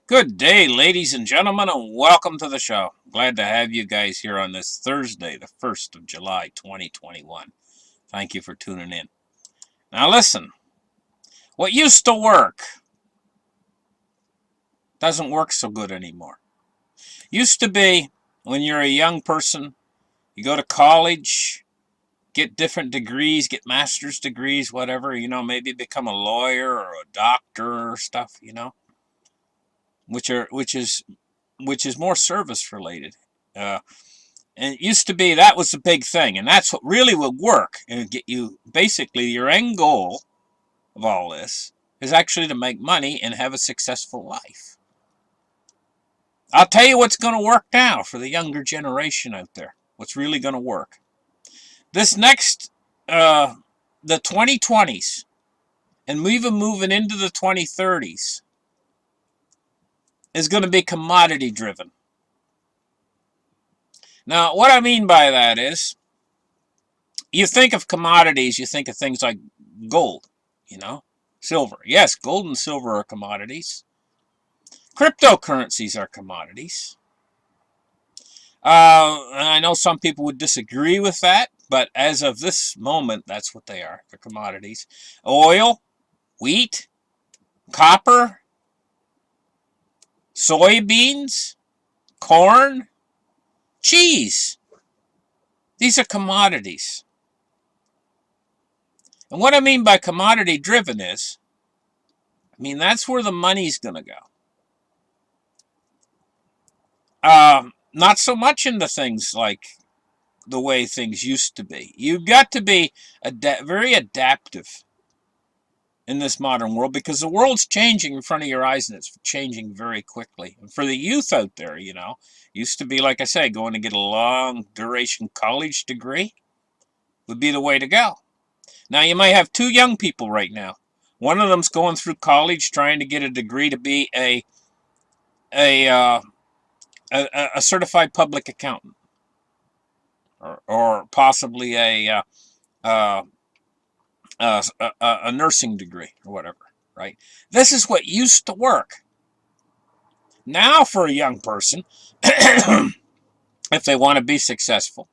Good day, ladies and gentlemen, and welcome to the show. Glad to have you guys here on this Thursday, the 1st of July, 2021. Thank you for tuning in. Now, listen, what used to work doesn't work so good anymore. Used to be when you're a young person, you go to college, get different degrees, get master's degrees, whatever, maybe become a lawyer or a doctor or stuff, which is more service related. Uh, And it used to be that was the big thing, and that's what really would work and get you basically your end goal of all this is actually to make money and have a successful life. I'll tell you what's going to work now for the younger generation out there. What's really going to work. This next, the 2020s, and even moving into the 2030s, is going to be commodity driven. Now, what I mean by that is, you think of commodities, you think of things like gold, silver. Yes, gold and silver are commodities. Cryptocurrencies are commodities. I know some people would disagree with that, but as of this moment, that's what they are. They're commodities. Oil, wheat, copper, soybeans, corn, cheese. These are commodities. And what I mean by commodity driven is, that's where the money's going to go. Not so much into things like the way things used to be. You've got to be very adaptive in this modern world because the world's changing in front of your eyes and it's changing very quickly. And for the youth out there, used to be, like I say, going to get a long duration college degree would be the way to go. Now, you might have two young people right now. One of them's going through college trying to get a degree to be a certified public accountant, or possibly a nursing degree or whatever, right? This is what used to work. Now, for a young person, if they want to be successful,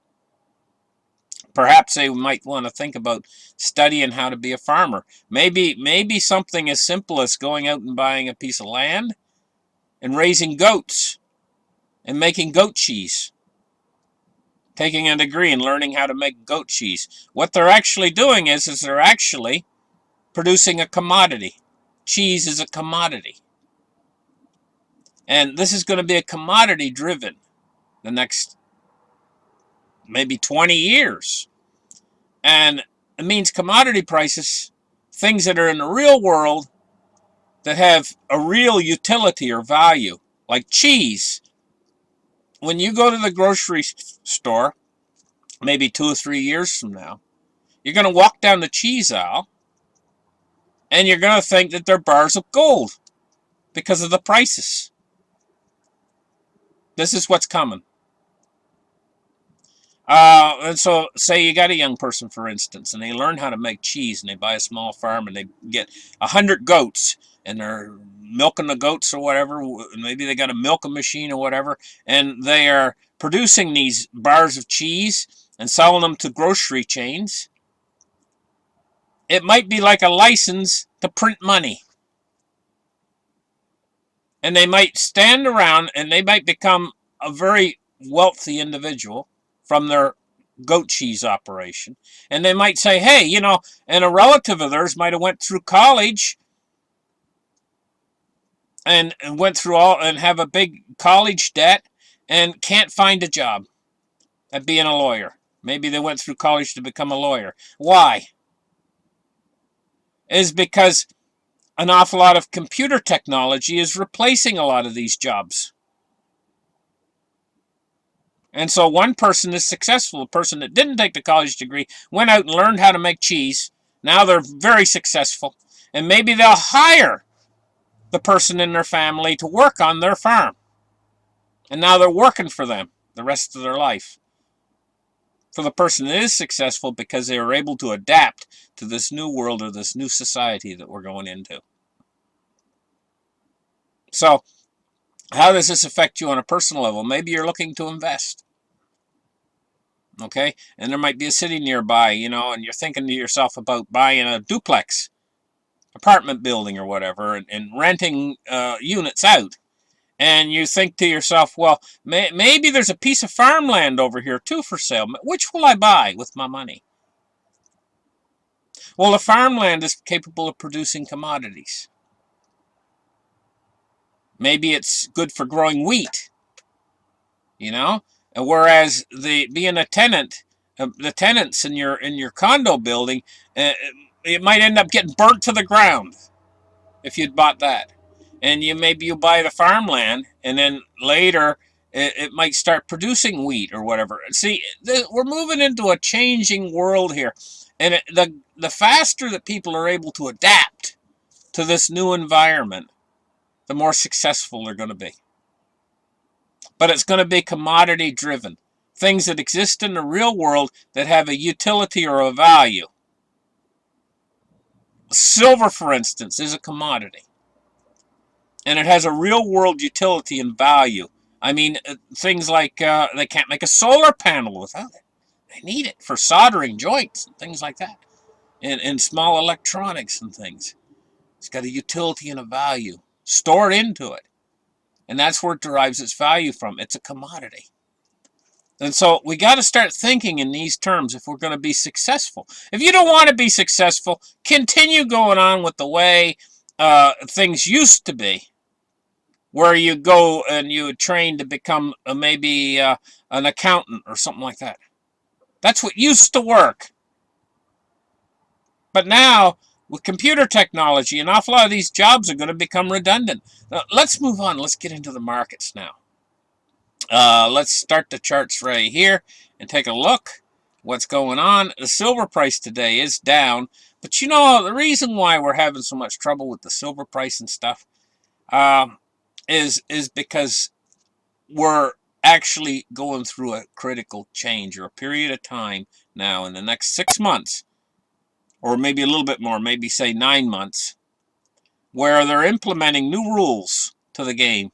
perhaps they might want to think about studying how to be a farmer. Maybe something as simple as going out and buying a piece of land and raising goats and making goat cheese. Taking a degree and learning how to make goat cheese. What they're actually doing is they're actually producing a commodity. Cheese is a commodity. And this is going to be a commodity driven the next maybe 20 years. And it means commodity prices, things that are in the real world that have a real utility or value, like cheese. When you go to the grocery store, maybe 2 or 3 years from now, you're going to walk down the cheese aisle and you're going to think that they're bars of gold because of the prices. This is what's coming. And so, say you got a young person, for instance, and they learn how to make cheese, and they buy a small farm, and they get 100 goats, and they're milking the goats or whatever. Maybe they got a milking machine or whatever, and they are producing these bars of cheese and selling them to grocery chains. It might be like a license to print money. And they might stand around, and they might become a very wealthy individual from their goat cheese operation. And they might say, hey, and a relative of theirs might have went through college and went through all and have a big college debt and can't find a job at being a lawyer. Maybe they went through college to become a lawyer. Why? Is because an awful lot of computer technology is replacing a lot of these jobs. And so one person is successful. A person that didn't take the college degree went out and learned how to make cheese. Now they're very successful. And maybe they'll hire the person in their family to work on their farm. And now they're working for them the rest of their life. For the person that is successful because they were able to adapt to this new world or this new society that we're going into. So How does this affect you on a personal level? Maybe you're looking to invest. Okay, and there might be a city nearby, and you're thinking to yourself about buying a duplex apartment building or whatever, and renting units out. And you think to yourself, well, maybe there's a piece of farmland over here too for sale. Which will I buy with my money? Well, the farmland is capable of producing commodities. Maybe it's good for growing wheat, whereas being a tenant, the tenants in your condo building, it might end up getting burnt to the ground if you'd bought that. And maybe you buy the farmland, and then later it might start producing wheat or whatever. See, we're moving into a changing world here, and the faster that people are able to adapt to this new environment, the more successful they're going to be. But it's going to be commodity driven. Things that exist in the real world that have a utility or a value. Silver, for instance, is a commodity. And it has a real world utility and value. I mean, things like they can't make a solar panel without it. They need it for soldering joints and things like that. And small electronics and things. It's got a utility and a value stored into it. And that's where it derives its value from. It's a commodity. And so we got to start thinking in these terms if we're going to be successful. If you don't want to be successful, continue going on with the way things used to be, where you go and you train to become maybe an accountant or something like that. That's what used to work. But now, with computer technology, an awful lot of these jobs are going to become redundant. Now, let's move on. Let's get into the markets now. Let's start the charts right here and take a look what's going on. The silver price today is down, but the reason why we're having so much trouble with the silver price and stuff is because we're actually going through a critical change or a period of time now in the next 6 months, or maybe a little bit more, maybe say 9 months, where they're implementing new rules to the game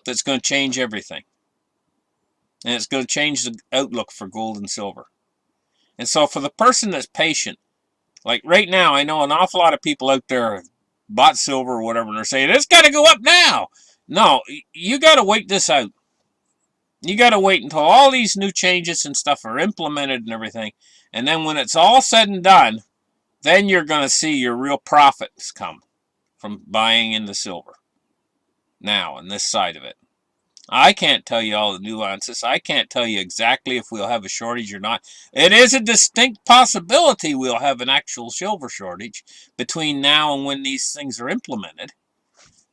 that's going to change everything. And it's going to change the outlook for gold and silver. And so for the person that's patient, like right now, I know an awful lot of people out there bought silver or whatever, and they're saying, it's got to go up now. No, you got to wait this out. You got to wait until all these new changes and stuff are implemented and everything. And then when it's all said and done, then you're going to see your real profits come from buying into silver. Now, on this side of it. I can't tell you all the nuances. I can't tell you exactly if we'll have a shortage or not. It is a distinct possibility we'll have an actual silver shortage between now and when these things are implemented.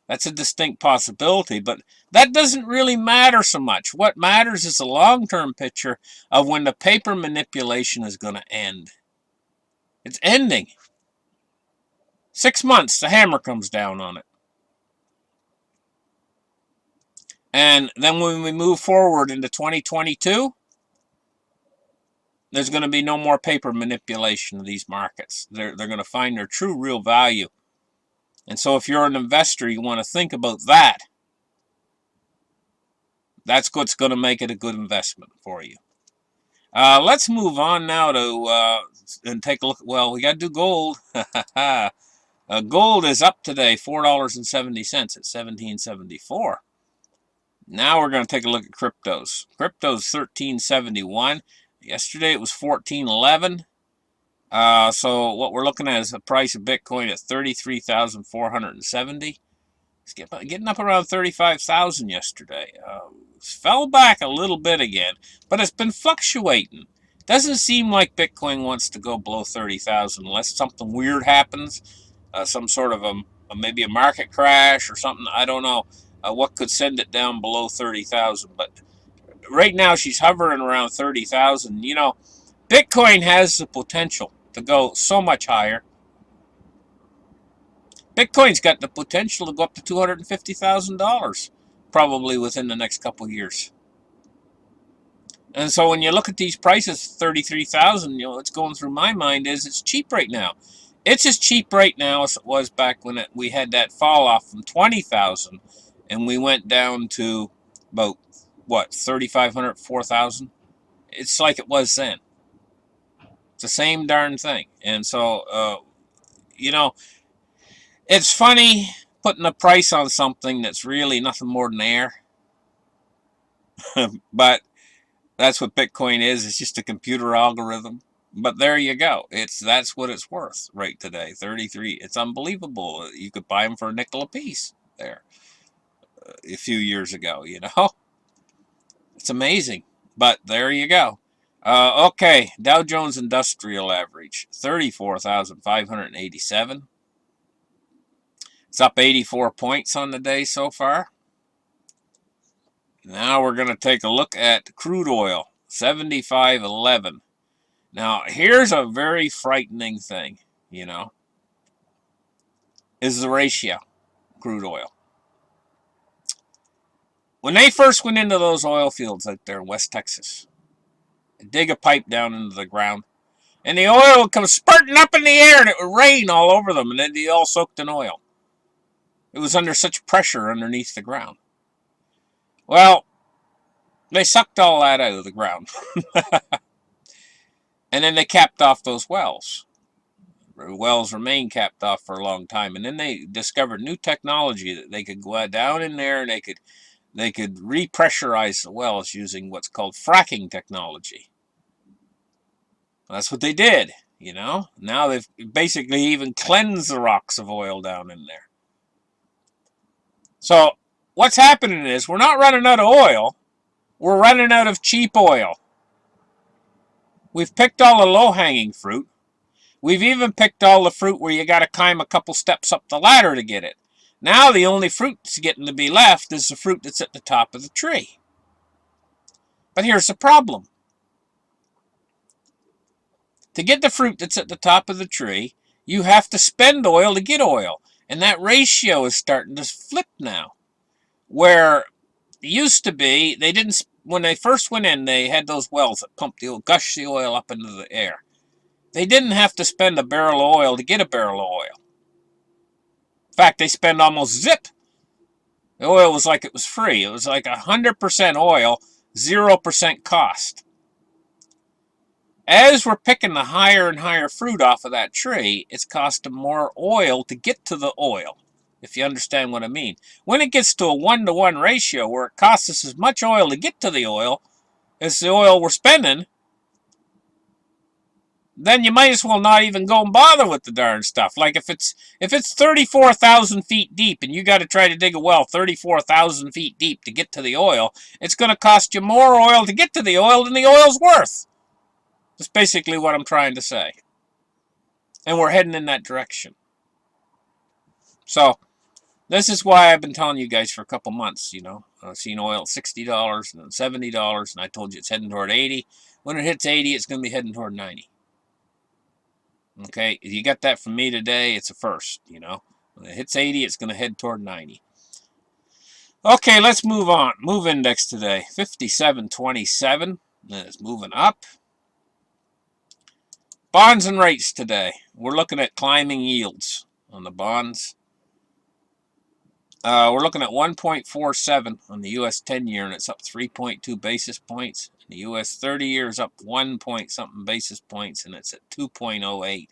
That's a distinct possibility, but that doesn't really matter so much. What matters is the long-term picture of when the paper manipulation is going to end. It's ending. 6 months, the hammer comes down on it. And then when we move forward into 2022, there's going to be no more paper manipulation of these markets. They're going to find their true, real value. And so if you're an investor, you want to think about that. That's what's going to make it a good investment for you. Let's move on now to and take a look. Well, we got to do gold. Gold is up today, $4.70 at $17.74. Now we're going to take a look at cryptos. Crypto's $13.71. Yesterday it was $14.11. So what we're looking at is the price of Bitcoin at $33,470. It's getting up around 35,000 yesterday. Fell back a little bit again, but it's been fluctuating. Doesn't seem like Bitcoin wants to go below 30,000 unless something weird happens, some sort of maybe a market crash or something. I don't know what could send it down below 30,000, but right now she's hovering around 30,000. Bitcoin has the potential to go so much higher. Bitcoin's got the potential to go up to $250,000 probably within the next couple of years. And so when you look at these prices, 33,000, what's going through my mind is it's cheap right now. It's as cheap right now as it was back when we had that fall off from 20,000 and we went down to about, what, 3,500, 4,000? It's like it was then. It's the same darn thing. And so, you know, it's funny putting a price on something that's really nothing more than air. But that's what Bitcoin is. It's just a computer algorithm. But there you go. That's what it's worth right today. 33. It's unbelievable. You could buy them for a nickel a piece there a few years ago, you know. It's amazing. But there you go. Okay, Dow Jones Industrial Average, 34,587. It's up 84 points on the day so far. Now we're going to take a look at crude oil, 75.11. Now, here's a very frightening thing, you know, is the ratio, crude oil. When they first went into those oil fields out there in West Texas, dig a pipe down into the ground, and the oil would come spurting up in the air, and it would rain all over them, and they'd be all soaked in oil. It was under such pressure underneath the ground. Well, they sucked all that out of the ground. And then they capped off those wells. The wells remained capped off for a long time. And then they discovered new technology that they could go down in there and they could repressurize the wells using what's called fracking technology. That's what they did, you know. Now they've basically even cleansed the rocks of oil down in there. So what's happening is we're not running out of oil. We're running out of cheap oil. We've picked all the low-hanging fruit. We've even picked all the fruit where you got to climb a couple steps up the ladder to get it. Now the only fruit that's getting to be left is the fruit that's at the top of the tree. But here's the problem. To get the fruit that's at the top of the tree, you have to spend oil to get oil. And that ratio is starting to flip now. Where it used to be, they didn't, when they first went in, they had those wells that pumped the oil, gush the oil up into the air. They didn't have to spend a barrel of oil to get a barrel of oil. In fact, they spend almost zip. The oil was like it was free. It was like 100% oil, 0% cost. As we're picking the higher and higher fruit off of that tree, it's costing more oil to get to the oil, if you understand what I mean. When it gets to a 1-to-1 ratio where it costs us as much oil to get to the oil as the oil we're spending, then you might as well not even go and bother with the darn stuff. Like if it's 34,000 feet deep and you got to try to dig a well 34,000 feet deep to get to the oil, it's going to cost you more oil to get to the oil than the oil's worth. That's basically what I'm trying to say. And we're heading in that direction. So, this is why I've been telling you guys for a couple months, you know. I've seen oil at $60 and then $70, and I told you it's heading toward 80. When it hits 80, it's going to be heading toward 90. Okay, if you got that from me today, it's a first, you know. When it hits 80, it's going to head toward 90. Okay, let's move on. Move index today, 57.27. It's moving up. Bonds and rates today. We're looking at climbing yields on the bonds. We're looking at 1.47 on the U.S. 10-year, and it's up 3.2 basis points. The U.S. 30-year is up 1 point something basis points, and it's at 2.08.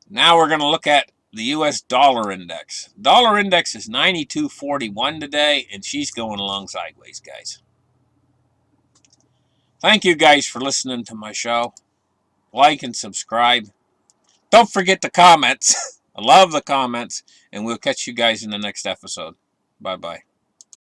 Now we're going to look at the U.S. dollar index. Dollar index is 92.41 today, and she's going along sideways, guys. Thank you guys for listening to my show. Like and subscribe. Don't forget the comments. I love the comments, and we'll catch you guys in the next episode. Bye-bye.